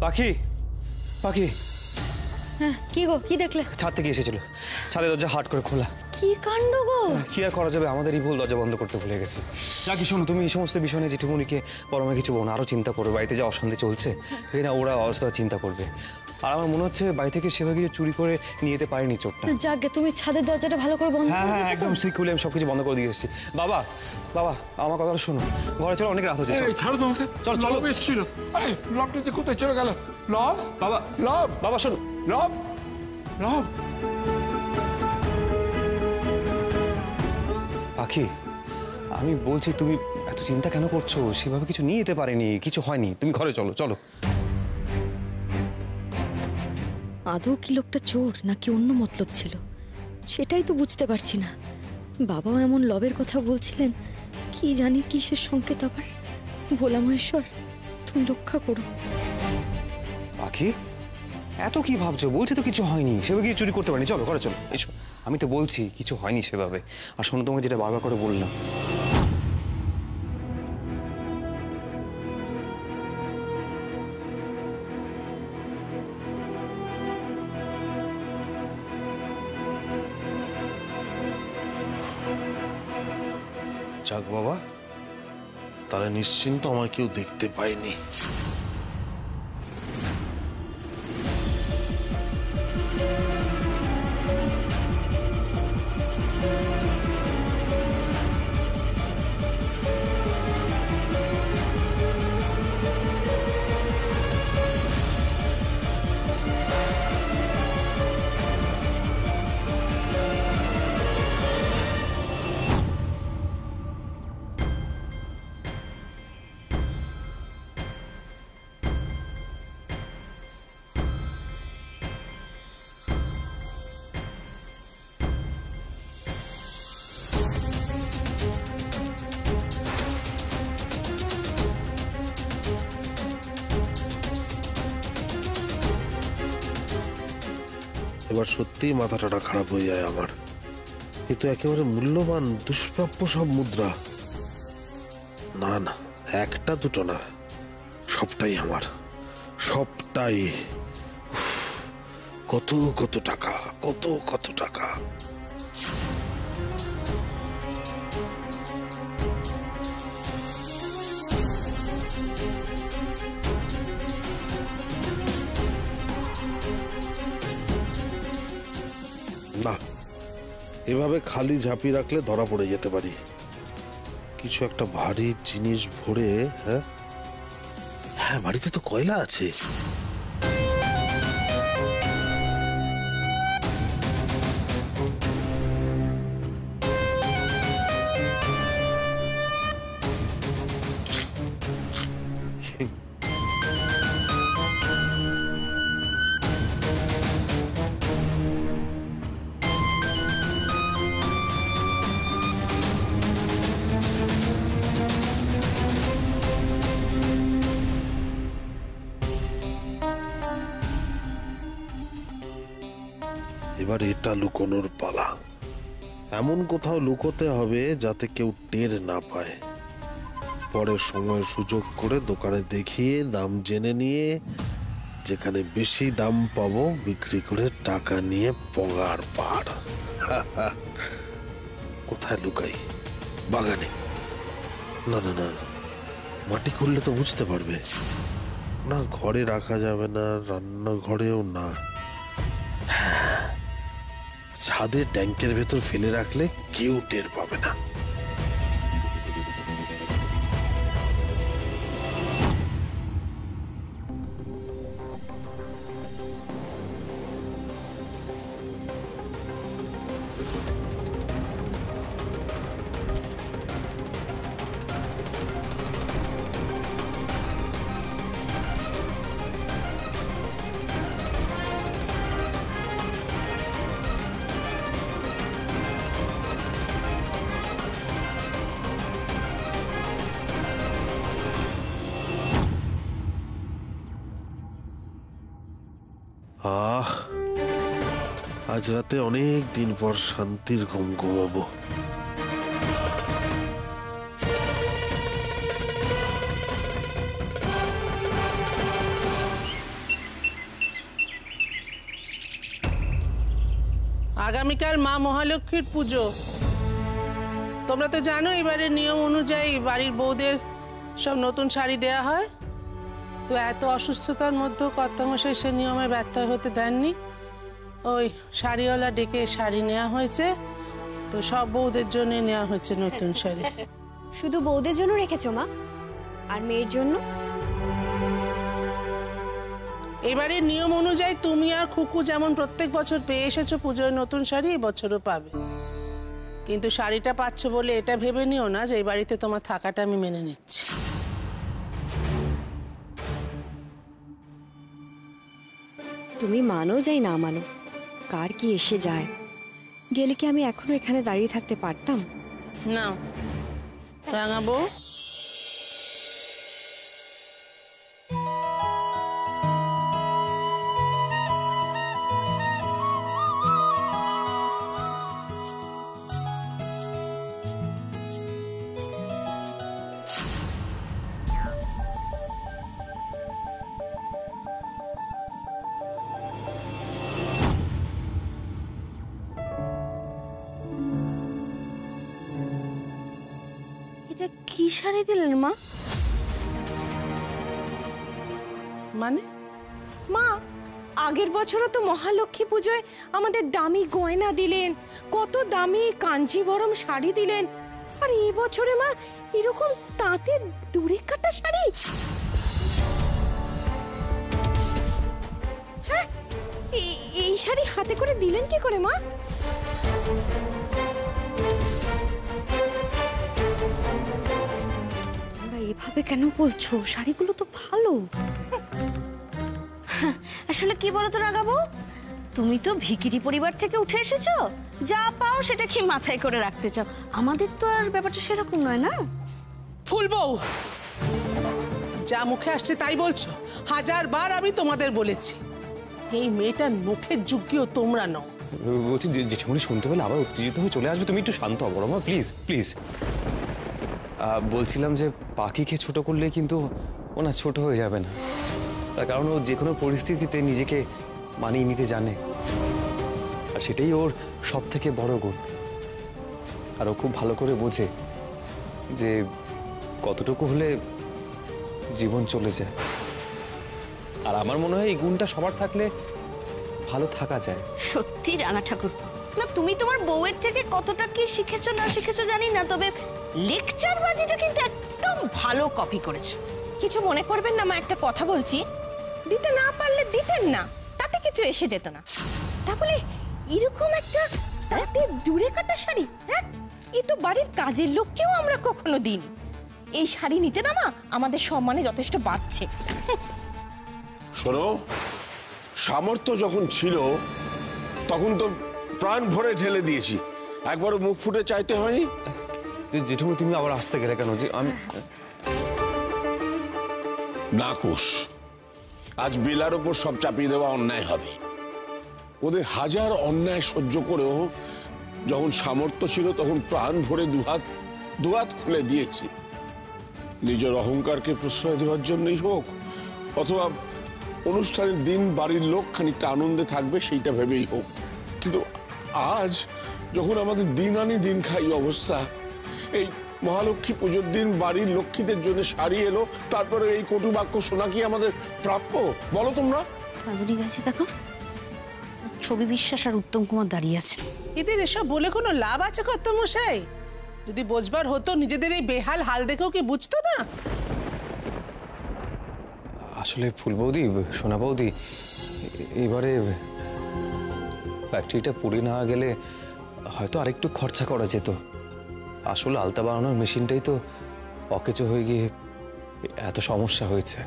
পাখি পাখি হ্যাঁ কি গো, কি দেখলে? ছাদ থেকে এসেছিল, ছাদের দরজা হাট করে খোলা। কি কাণ্ড গো! কি আর করা যাবে, আমাদেরই ভুল, দরজা বন্ধ করতে ভুলে গেছি। নাকি শোনো, তুমি এই সমস্ত বিষয় নিয়ে জেঠিমণিকে পরমে কিছু বোন, আরো চিন্তা করবে। বাড়িতে যা অশান্তি চলছে না, ওরা অযথা চিন্তা করবে। আর আমার মনে হচ্ছে বাড়ি থেকে সেভাবে কিছু চুরি করে নিয়ে যেতে পারেনি চোরটা। যাকে তুমি ছাদের দরজাটা ভালো করে বন্ধ করে দিয়েছো? একদম সিকিউরলি আমি সবকিছু বন্ধ করে দিয়ে এসেছি। বাবা বাবা আমার কথাটা শোনো, ঘরে চলো, অনেক রাত হচ্ছে। ছাড়ো তোমাকে, চলো চলো। এসেছিল, লবটা যে কোথায় চলে গেল? লব বাবা, লব বাবা শোনো, লব লব। পাখি আমি বলছি, তুমি এত চিন্তা কেন করছো? সেভাবে কিছু নিয়ে যেতে পারেনি, কিছু হয়নি। তুমি ঘরে চলো চলো। আদৌ কি লোকটা চোর নাকি অন্য মতলব ছিল, সেটাই তো বুঝতে পারছি না। বাবাও এমন লবের কথা বলছিলেন, কি জানি কিসের সংকেত আবার। ভোলা মহেশ্বর, তুমি রক্ষা করো। পাখি এত কি ভাবছো? বলছি তো কিছু হয়নি, সেভাবে কিছু চুরি করতে পারিনি। চলো ঘরে চলো, এসো। আমি তো বলছি কিছু হয়নি সেভাবে। আর শোনো, তোমাকে যেটা বারবার করে বললাম, যাক বাবা, তাহলে নিশ্চিন্ত আমায় কেউ দেখতে পায়নি। এবার সত্যিই মাথাটা খারাপ হয়ে যায় আমার। এ তো একেবারে মূল্যবান দুষ্প্রাপ্য সব মুদ্রা। না না, একটা দুটো না, সবটাই আমার, সবটাই। কত কত টাকা, কত কত টাকা। না, এভাবে খালি ঝাঁপি রাখলে ধরা পড়ে যেতে পারি। কিছু একটা ভারী জিনিস ভরে। হ্যাঁ হ্যাঁ, বাড়িতে তো কয়লা আছে। এবার এটা লুকোনোর পালা। এমন কোথাও লুকোতে হবে যাতে কেউ টের না পায়। পরে সময় সুযোগ করে দোকানে দেখিয়ে দাম জেনে নিয়ে যেখানে বেশি দাম পাবো বিক্রি করে টাকা নিয়ে পগার পাড়। কোথায় লুকাই? বাগানে? না না না, মাটি খুললে তো বুঝতে পারবে না। ঘরে রাখা যাবে না, রান্নাঘরেও না। ছাদে ট্যাঙ্কের ভেতর ফেলে রাখলে কেউ টের পাবে না। আজ রাতে অনেক দিন পর শান্তির ঘুম ঘুমাবো। আগামীকাল মা মহালক্ষ্মীর পুজো। তোমরা তো জানো এবারের নিয়ম অনুযায়ী বাড়ির বউদের সব নতুন শাড়ি দেয়া হয়। তো এত অসুস্থতার মধ্যেও কর্তামশাই সে নিয়মে ব্যর্থ হতে দেননি। ওই শাড়িওয়ালা ডেকে শাড়ি নেওয়া হয়েছে। তো সব বউদের জন্য নেওয়া হয়েছে নতুন শাড়ি। শুধু বউদের জন্য রেখেছো মা? আর মেয়ের জন্য? এবারে নিয়ম অনুযায়ী তুমি আর খুকু যেমন প্রত্যেক বছর পেয়ে এসেছো পুজোর নতুন শাড়ি, এই বছরও পাবে। কিন্তু শাড়িটা পাচ্ছ বলে এটা ভেবে নিও না যে এই বাড়িতে তোমার থাকাটা আমি মেনে নিচ্ছি। তুমি মানো যাই না মানো, কার কি এসে যায়। গেলে কি আমি এখনো এখানে দাঁড়িয়ে থাকতে পারতাম? না রাঙা বউ, এটা কি শাড়ি দিলেন মা? মানে মা, আগের বছরও তো মহালক্ষ্মী পুজোয় আমাদের দামি গয়না দিলেন, কত দামি কাঞ্জিভরম শাড়ি দিলেন। আর এই বছরে মা এরকম তাঁতের দূরে কাটা শাড়ি? হ্যাঁ, এই শাড়ি হাতে করে দিলেন কি করে মা? তোমরা এভাবে কেন বলছো? শাড়িগুলো তো ভালো। আসলে কি বলতো রাগাবো, তুমি তো ভিখিরি পরিবার থেকে উঠে এসেছো, যা পাও সেটা কি মাথায় করে রাখতে চাও। আমাদের তো আর ব্যাপারটা সেরকম নয় না। ফুল বউ, যা মুখে আসছে তাই বলছো। 1000বার আমি তোমাদের বলেছি এই মেয়েটার মুখের যোগ্যও তোমরা নও। বলছি যে জেঠুমনি শুনতে পেলে আবার উত্তেজিত হয়ে চলে আসবে। তুমি একটু শান্ত হও বড় মা, প্লিজ প্লিজ। বলছিলাম যে পাখিকে ছোট করলে কিন্তু ও না ছোট হয়ে যাবে না। তার কারণ ও যে কোনো পরিস্থিতিতে নিজেকে মানিয়ে নিতে জানে, আর সেটাই ওর সব থেকে বড় গুণ। আর ও খুব ভালো করে বোঝে যে কতটুকু হলে জীবন চলে যায়। আর আমার মনে হয় এই গুণটা সবার থাকলে ভালো থাকা যায়। সত্যি রাঙা ঠাকুর, না তুমি তোমার বউয়ের থেকে কতটা কি শিখেছো না শিখেছো জানি না, তবে লেকচার বাজিটা কিন্তু একদম ভালো কপি করেছো। কিছু মনে করবেন না মা, একটা কথা বলছি। দিতে না পারলে দিতেন না, তাতে কিছু এসে যেত না। তা বলে এরকম একটা তাঁতের দূরে কাটা শাড়ি, হ্যাঁ, এ তো বাড়ির কাজের লোককেও আমরা কখনো দিইনি। এই শাড়ি নিতে না মা আমাদের সম্মানে যথেষ্ট বাড়ছে। শোনো, সামর্থ্য যখন ছিল তখন তো প্রাণ ভরে ঢেলে দিয়েছি, একবারও মুখ ফুটে চাইতে হয়নি। জেঠুমনি তুমি আবার আসতে গেলে কেন? যে আমি নাকুশ, আজ বেলার ওপর সব চাপিয়ে দেওয়া অন্যায় হবে। ওদের 1000 অন্যায় সহ্য করেও যখন সামর্থ্য ছিল তখন প্রাণ ভরে দুহাত খুলে দিয়েছি। নিজের অহংকারকে প্রশ্রয় দেওয়ার জন্যই হোক, অথবা অনুষ্ঠানের দিন বাড়ির লোক খানিকটা আনন্দে থাকবে সেইটা ভেবেই হোক। কিন্তু আজ যখন আমাদের দিন আনি দিন খাই অবস্থা, এই মহালক্ষ্মী পুজোর দিন বাড়ির লক্ষ্মীদের জন্য শাড়ি এলো, তারপরে এই কটু বাক্য শোনা কি আমাদের প্রাপ্য? বলো তোমরা। কাঁদুনি গাছে দেখো, ছবি বিশ্বাস আর উত্তম কুমার দাঁড়িয়ে আছে। এদের এসব বলে কোনো লাভ আছে কর্তামশাই? যদি বোঝবার হতো নিজেদের এই বেহাল হাল দেখেও কি বুঝতো না? আসলে ফুল বৌদি, সোনা বৌদি, এবারে ফ্যাক্টরিটা পুড়ে না গেলে হয়তো আরেকটু খরচা করা যেত। আসলে আলতা বানানোর মেশিনটাই তো অকেচো হয়ে গিয়ে এত সমস্যা হয়েছে।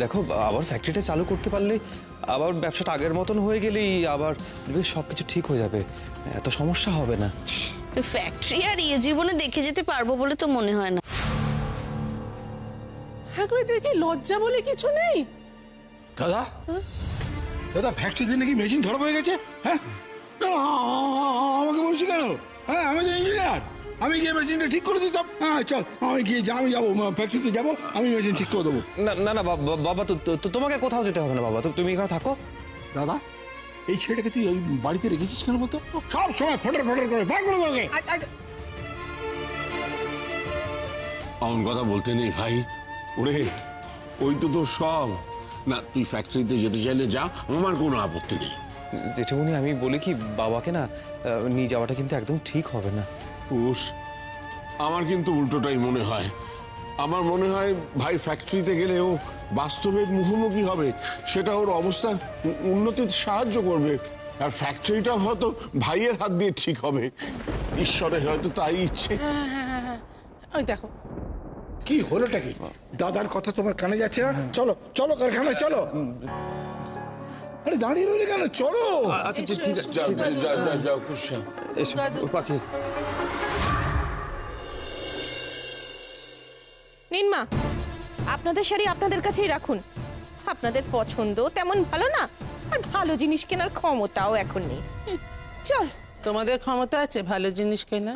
দেখো, আবার ফ্যাক্টরিটা চালু করতে পারলে, আবার ব্যবসাটা আগের মতন হয়ে গেলেই আবার বেশ সবকিছু ঠিক হয়ে যাবে, এত সমস্যা হবে না। ফ্যাক্টরি আর এ জীবনে দেখে যেতে পারবো বলে তো মনে হয় না। হ্যাঁ, এদের কি লজ্জা বলে কিছু নেই? দাদা, দাদা ফ্যাক্টরিতে নাকি মেশিন ধরা হয়ে গেছে। হ্যাঁ, আমাকে বলছি কেন? হ্যাঁ, আমি তো ইঞ্জিনিয়ার, আমি গিয়ে মেশিনটা ঠিক করে দিতাম। হ্যাঁ চল, আমি যাবো ফ্যাক্টরিতে যাবো, আমি মেশিন ঠিক করে দেবো। না না না বাবা, তোমাকে কোথাও যেতে হবে না বাবা, তুমি এখানে থাকো। দাদা, এই ছেলেটাকে তুই ওই বাড়িতে রেখেছিস কেন বলতো? সব সময় ফটার ফটার করে বার করে দাও। অমন কথা বলতে নেই ভাই। ওরে ওই তো তোর সব না, তুই ফ্যাক্টরিতে যেতে চাইলে যা, আমার কোনো আপত্তি নেই। জেঠিমণি আমি বলি কি, বাবাকে না নিয়ে যাওয়াটা কিন্তু একদম ঠিক হবে না। কুশ, আমার কিন্তু উল্টোটাই মনে হয়। আমার মনে হয় ভাই ফ্যাক্টরিতে গেলে ও বাস্তবের মুখোমুখি হবে, সেটা ওর অবস্থার উন্নতিতে সাহায্য করবে। আর ফ্যাক্টরিটা হয়তো ভাইয়ের হাত দিয়ে ঠিক হবে। ঈশ্বরের হয়তো তাই ইচ্ছে। ওই দেখো কি হলোটা কি? দাদার কথা তোমার কানে যাচ্ছে না? চলো চলো কারখানায় চলো। আরে দাঁড়িয়ে রইলে কেন? চলো। আচ্ছা ঠিক আছে, যাও কুশ। এসো পাখি। নিন মা, আপনাদের শাড়ি আপনাদের কাছেই রাখুন। আপনাদের পছন্দ তেমন ভালো না, আর ভালো জিনিস কেনার ক্ষমতাও এখন নেই। চল। তোমাদের ক্ষমতা আছে ভালো জিনিস কেনা?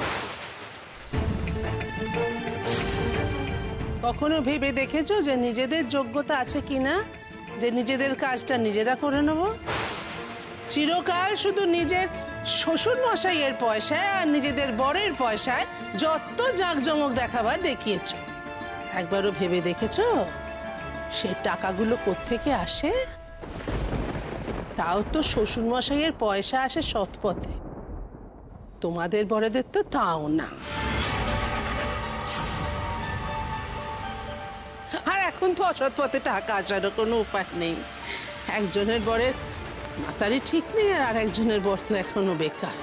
কখনো ভেবে দেখেছো যে নিজেদের যোগ্যতা আছে কিনা, যে নিজেদের কাজটা নিজেরা করে নেব? চিরকাল শুধু নিজের শ্বশুর মশাইয়ের পয়সায় আর নিজেদের বরের পয়সায় যত জাঁকজমক দেখাবার দেখিয়েছো। একবারও ভেবে দেখেছো সে টাকাগুলো কোত্থেকে আসে? তাও তো শ্বশুর মশাইয়ের পয়সা আসে সৎ পথে, তোমাদের বড়দের তো তাও না। আর এখন তো অসৎ পথে টাকা আসারও কোনো উপায় নেই। একজনের বরের মাতারি ঠিক নেই, আর একজনের বর তো এখনো বেকার।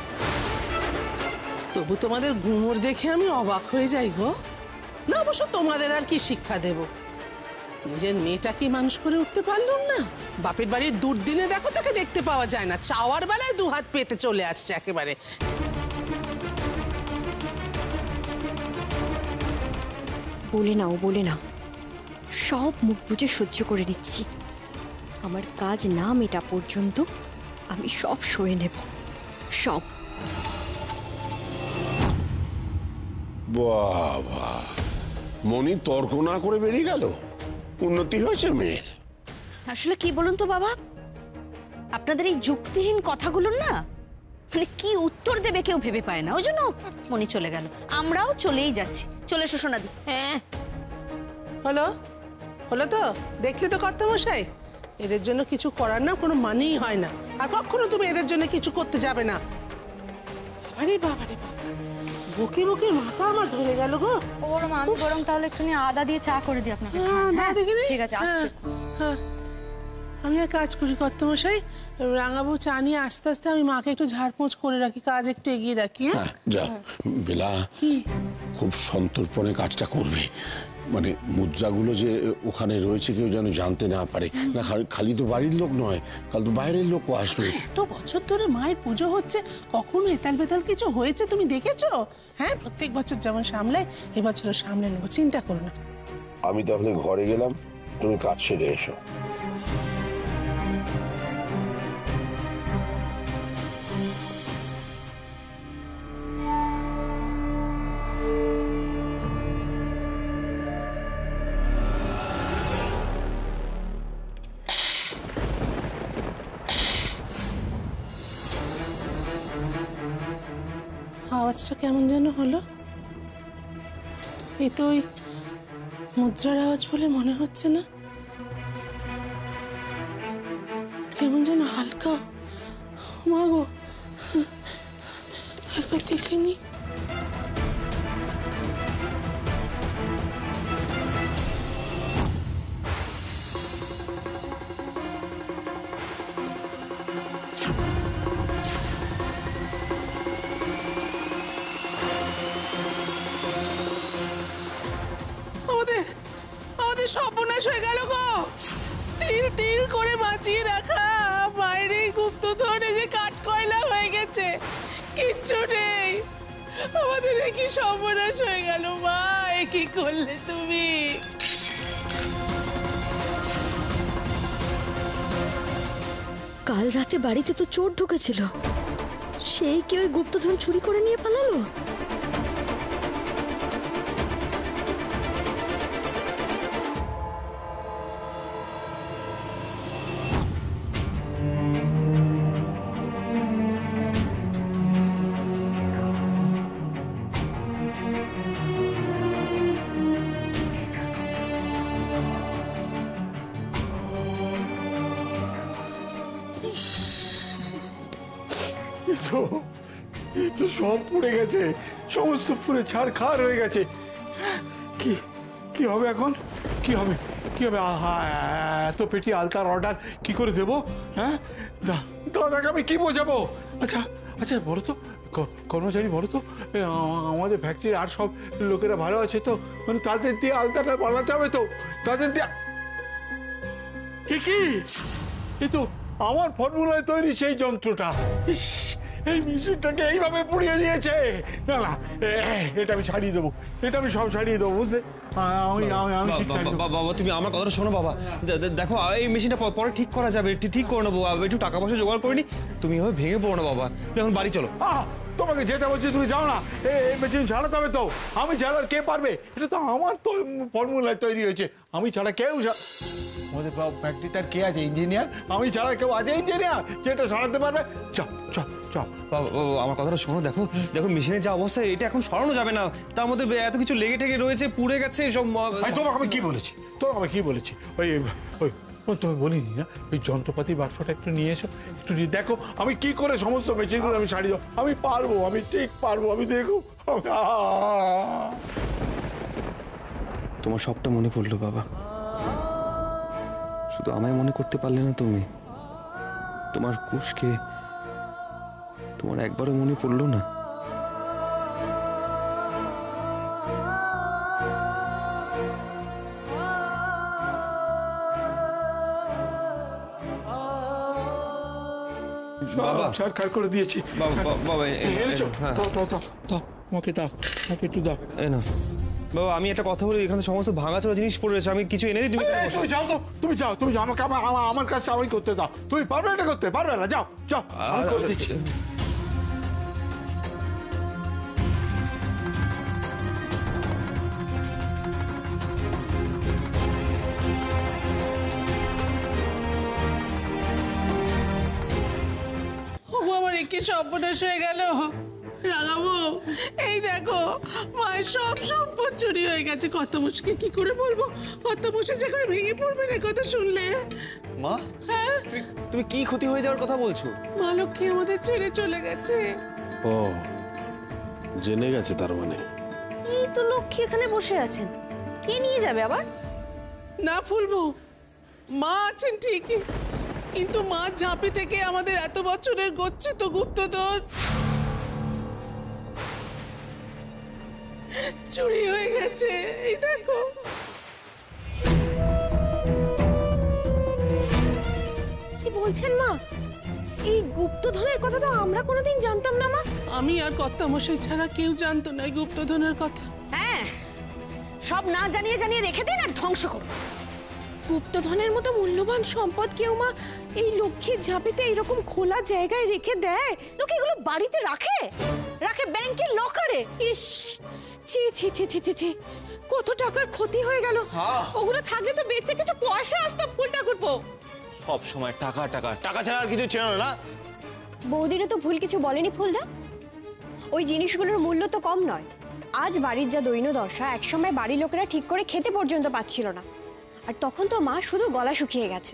তবু তোমাদের গুমর দেখে আমি অবাক হয়ে যাই গো। না অবশ্য তোমাদের আর কি শিক্ষা দেব? নিজের মেয়েটাকে মানুষ করে উঠতে পারলাম না। বাপের বাড়ির দুর্দিনে দেখো তাকে দেখতে পাওয়া যায় না, চাওয়ার বেলায় দু হাত পেতে চলে আসছে একেবারে। বলে নাও বলে নাও, সব মুখ বুজে সহ্য করে নিচ্ছি। আমার কাজ না মেটা পর্যন্ত আমি সব সয়ে নেব, সব। বাবা, মনি তর্ক না করে বেরিয়ে গেল। উন্নতি হয়েছে মেয়ের। আসলে কি বলুন তো বাবা, আপনাদের এই যুক্তিহীন কথাগুলোর না মানে কি উত্তর দেবে কেউ ভেবে পায় না। ওই জন্য মনি চলে গেল, আমরাও চলেই যাচ্ছি। চলে এসো সোনাদি। হ্যাঁ হলো হলো তো, দেখলে তো কর্তামশাই, এদের জন্য কিছু করার না কোনো মানেই হয় না। আর কখনো তুমি এদের জন্য কিছু করতে যাবে না। আরে বাবারে বাবা, বুকে বুকে মাথা আমার ধরে গেল গো। ওর মা, আমি বরং তাহলে একটুখানি আদা দিয়ে চা করে দিই আপনাকে। ঠিক আছে, আসছি। আমি আর কাজ করি কর্তামশাই, রাঙাবু চা নিয়ে আস্তে আস্তে আমি মাকে একটু ঝাড়পোঁছ করে রাখি, কাজ একটু এগিয়ে রাখি। হ্যাঁ যা বেলা, খুব সন্তর্পণে কাজটা করবে। মানে মুদ্রাগুলো যে ওখানে রয়েছে কেউ যেন জানতে না পারে। না খালি তো বাড়ির লোক নয়, কাল তো বাইরের লোকও আসবে। এত বছর ধরে মায়ের পুজো হচ্ছে, কখনো এতাল বেতাল কিছু হয়েছে তুমি দেখেছো? হ্যাঁ, প্রত্যেক বছর যেমন সামলায় এবছরও সামলে নেবো, চিন্তা করো না। আমি তাহলে ঘরে গেলাম, তুমি কাজ সেরে এসো। আওয়াজটা কেমন যেন হলো। এই তো ওই মুদ্রার আওয়াজ বলে মনে হচ্ছে না, কেমন যেন হালকা। মা গো, একবার দেখে নি। সর্বনাশ হয়ে গেল গো। তিল তিল করে বাঁচিয়ে রাখা বাইরে গুপ্তধনে যে কাঠ কয়লা হয়ে গেছে, কিচ্ছু নেই। আমাদের কি সর্বনাশ হয়ে গেল মা, কি করলে তুমি? কাল রাতে বাড়িতে তো চোর ঢুকেছিল, সেই কি ওই গুপ্তধন চুরি করে নিয়ে পালালো? এই তো সব পুড়ে গেছে, সমস্ত পুড়ে ছাড়খাড় হয়ে গেছে। কি কি হবে এখন? কি হবে? কি হবে? আহা, এত পেটি আলতার অর্ডার কি করে দেবো? হ্যাঁ, দাদাকে আমি কি বোঝাবো? আচ্ছা আচ্ছা, বলো তো কর্মচারী, বলো তো আমাদের ফ্যাক্টরির আর সব লোকেরা ভালো আছে তো? মানে তাদের দিয়ে আলতাটা বানাতে হবে তো? তাদের দিয়ে কি এই তো আমার ফর্মুলায় তৈরি সেই যন্ত্রটা। ইস, এই মেশিনটাকে এইভাবে পুড়িয়ে দিয়েছে। না না, এটা আমি ছাড়িয়ে দেবো, এটা আমি সব ছাড়িয়ে দেবো, বুঝলে? আমি ঠিক ছাড়িয়ে দেবো। বাবা, তুমি আমার কথাটা শোনো বাবা। দেখো, এই মেশিনটা পরে ঠিক করা যাবে, ঠিক করে নেবো। একটু টাকা পয়সা জোগাড় করে নি। তুমি এভাবে ভেঙে পড়ো না বাবা, তুমি এখন বাড়ি চলো। তোমাকে যেতে বলছি, তুমি যাও না। এই মেশিন ছাড়াতে হবে তো। আমি ছাড়া কে পারবে? এটা তো আমার তো ফর্মুলায় তৈরি হয়েছে, আমি ছাড়া কেউ আমাদের ফ্যাক্টরিতে আর কে আছে ইঞ্জিনিয়ার? আমি ছাড়া কেউ আছে ইঞ্জিনিয়ার যেটা সারাতে পারবে? চল চল চল। আমার কথাটা শোনো, দেখো দেখো মেশিনের যা অবস্থা, এটা এখন সরানো যাবে না। তার মধ্যে এত কিছু লেগে টেগে রয়েছে, পুড়ে গেছে সব। তোমাকে আমি কি বলেছি? ওই তুমি বলিনি না ওই যন্ত্রপাতি বাক্সটা একটু নিয়ে এসো, একটু দেখো আমি কি করে সমস্ত মেশিনগুলো আমি সারিয়ে দেবো। আমি পারবো, আমি ঠিক পারবো, আমি দেখো। তোমার সবটা মনে পড়লো বাবা, শুধু আমায় মনে করতে পারলে না তুমি? তোমার কুশকে তোমার একবারও মনে পড়লো না? বাবা ছাড় করে দিয়েছি। বাবা এনেছো? দাও আমাকে, দাও আমাকে একটু দাও। না বাবা, আমি একটা কথা বলি, এখানে সমস্ত ভাঙাচোরা জিনিস পড়ে রয়েছে, আমি কিছু এনে দিই। তুমি যাও তো, তুমি যাও, আমাকে আমার কাজটা আমি করতে দাও। তুমি পারবে এটা করতে? পারবে না? যাও যাও, আমি করে দিচ্ছি। আমার কি সর্বনাশ হয়ে গেল রাগাবো। এই দেখো, মায়ের সব সম্পদ চুরি হয়ে গেছে। কত মুশকিল, কি করে বলবো? কত মুশকিল যে করে ভেঙে পড়বে না কথা শুনলে। মা, হ্যাঁ, তুমি কি ক্ষতি হয়ে যাওয়ার কথা বলছো? মা লক্ষ্মী আমাদের ছেড়ে চলে গেছে। ও, জেনে গেছে তার মানে? এই তো লক্ষ্মী এখানে বসে আছেন, কে নিয়ে যাবে আবার? না ফুলবো, মা আছেন ঠিকই, কিন্তু মা ঝাঁপি থেকে আমাদের এত বছরের গচ্ছিত গুপ্তধন চুরি হয়ে গেছে। এই দেখো। কি বলছেন মা? এই গুপ্তধনের কথা তো আমরা কোনোদিন জানতাম না মা। আমি আর কর্তামশাই ছাড়া কেউ জানতো না এই গুপ্তধনের কথা। হ্যাঁ, সব না জানিয়ে জানিয়ে রেখে দিন আর ধ্বংস করুন। গুপ্তধনের মতো মূল্যবান সম্পদ কেউ মা এই লক্ষ্মীর ঝাঁপিতে এরকম খোলা জায়গায় রেখে দেয়? লোকে এগুলো বাড়িতে রাখে, রাখে ব্যাংকের লকারে। ইস, ছি ছি ছি ছি ছি ছি, কত টাকার ক্ষতি হয়ে গেল। ওগুলো থাকলে তো বেঁচে কিছু পয়সা আসতো। ফুলটা করবো সব সময় টাকা টাকা টাকা ছাড়া আর কিছু ছিল না। বৌদিরা তো ভুল কিছু বলেনি ফুলদা। ওই জিনিসগুলোর মূল্য তো কম নয়। আজ বাড়ির যা দৈন্যদশা, একসময় বাড়ির লোকেরা ঠিক করে খেতে পর্যন্ত পাচ্ছিল না। আর তখন তো মা শুধু গলা শুকিয়ে গেছে,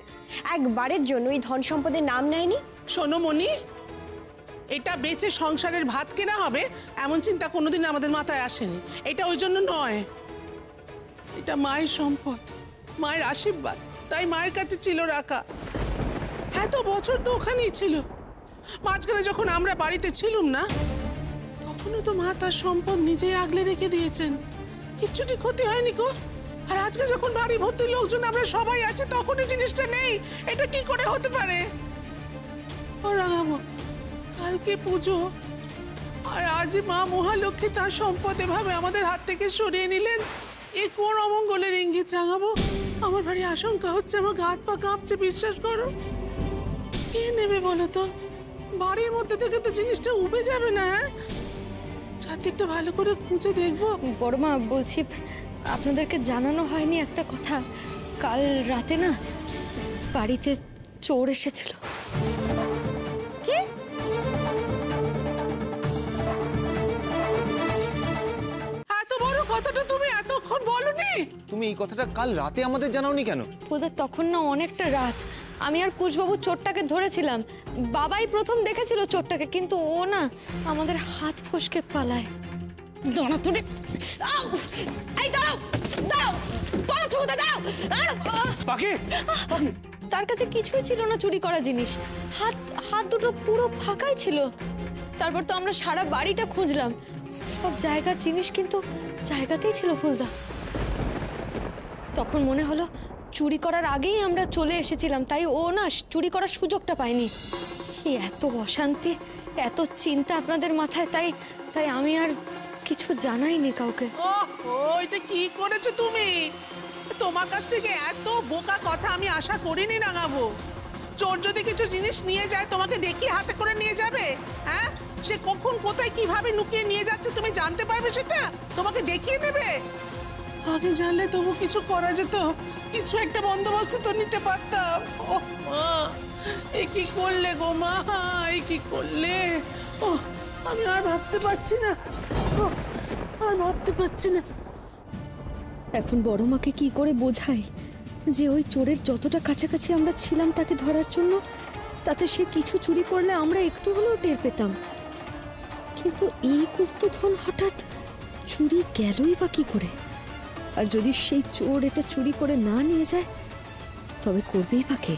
একবারের জন্য এই ধন সম্পদের নাম নেয়নি। শোনো মনি, এটা বেচে সংসারের ভাত কেনা হবে এমন চিন্তা কোনোদিন আমাদের মাথায় আসেনি। এটা ওই জন্য নয়, এটা মায়ের সম্পদ, মায়ের আশীর্বাদ, তাই মায়ের কাছে ছিল রাখা। এত বছর তো ওখানেই ছিল। মাঝখানে যখন আমরা বাড়িতে ছিলাম না, তখনও তো মা তার সম্পদ নিজেই আগলে রেখে দিয়েছেন, কিচ্ছুটি ক্ষতি হয়নি গো। আর আজকে যখন বাড়ি ভর্তি লোকজন আমরা সবাই আছি, তখন এই জিনিসটা নেই, এটা কি করে হতে পারে? ও রাগাবো, কালকে পুজো, আর আজ মা মহালক্ষ্মী তার সম্পদ এভাবে আমাদের হাত থেকে সরিয়ে নিলেন। এ কোন অমঙ্গলের ইঙ্গিত রাগাবো? আমার ভারী আশঙ্কা হচ্ছে, আমার গা হাত পা কাঁপছে, বিশ্বাস করো। কে নেবে বলো তো? বাড়ির মধ্যে থেকে তো জিনিসটা উবে যাবে না। চারদিকটা ভালো করে খুঁজে দেখবো। বড়মা, বলছি আপনাদেরকে জানানো হয়নি একটা কথা। কাল রাতে না বাড়িতে চোর এসেছিল। কে? এত বড় কথাটা তুমি এতক্ষণ বলনি? তুমি এই কথাটা কাল রাতে আমাদের জানাওনি কেন? ওদের তখন না অনেকটা রাত, আমি আর কুশবাবু চোরটাকে ধরেছিলাম। বাবাই প্রথম দেখেছিল চোরটাকে, কিন্তু ও না আমাদের হাত ফসকে পালায়। দাঁড়া তোরে, এই দাঁড়াও দাঁড়াও, পালাচ্ছ কোথায়? দাঁড়াও দাঁড়াও। পাখি তার কাছে কিছুই ছিল না চুরি করা জিনিস, হাত হাত দুটো পুরো ফাঁকাই ছিল। তারপর তো আমরা সারা বাড়িটা খুঁজলাম, সব জায়গার জিনিস কিন্তু জায়গাতেই ছিল ফুলদা। তখন মনে হলো চুরি করার আগেই আমরা চলে এসেছিলাম, তাই ও না চুরি করার সুযোগটা পায়নি। এত অশান্তি, এত চিন্তা আপনাদের মাথায়, তাই তাই আমি আর কিছু জানাইনি কাউকে। ও এটা কি করেছো তুমি? তোমার কাছ থেকে এত বোকা কথা আমি আশা করিনি রাঙাবো। চোর যদি কিছু জিনিস নিয়ে যায় তোমাকে দেখিয়ে হাতে করে নিয়ে যাবে? হ্যাঁ, সে কখন কোথায় কিভাবে লুকিয়ে নিয়ে যাচ্ছে তুমি জানতে পারবে? সেটা তোমাকে দেখিয়ে নেবে। আগে জানলে তবু কিছু করা যেত, কিছু একটা বন্দোবস্ত তো নিতে পারতাম। ও মা, এ কি করলে গো মা, এ কি করলে? ও আমি আর ভাবতে পারছি না, আর ভাবতে পারছি না। এখন বড় মাকে কি করে বোঝাই যে ওই চোরের যতটা কাছাকাছি আমরা ছিলাম তাকে ধরার জন্য, তাতে সে কিছু চুরি করলে আমরা একটু হলেও টের পেতাম। কিন্তু এই গুপ্তধন হঠাৎ চুরি গেলই বা কি করে? আর যদি সেই চোর এটা চুরি করে না নিয়ে যায়, তবে করবেই বা কে?